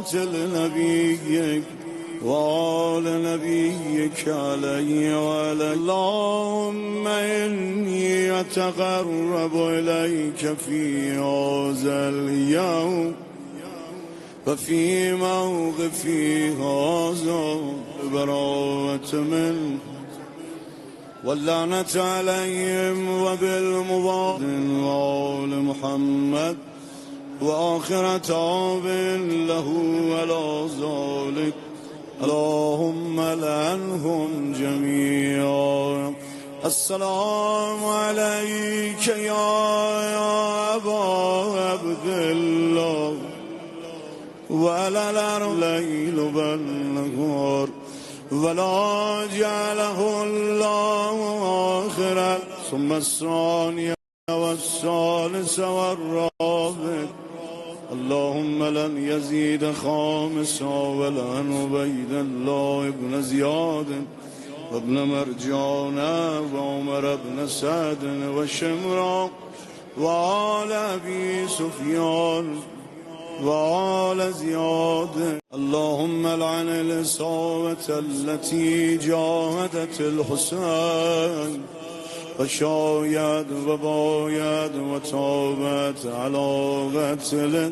قاتل نبيك وآل نبيك عليه وعلى. اللهم إني أتقرب إليك في هذا اليوم وفي موقفي هذا براءة منه واللعنة عليهم وبالمضاد وآل محمد وآخر تاب له على ذلك. اللهم لعنهم جميعا. السلام عليك يا أبا عبد الله وعلى الليل والنهار ولا جعله الله آخرا ثم الثانية والثالث والرابع. اللهم لن يزيد خامسا ولن عبيد الله بن زياد وابن مرجان وعمر بن سعد وشمرا وآل أبي سفيان وآل زياد. اللهم لعن الإصابة التي جاهدت الحسين وشايد وبايد وتابت على قتله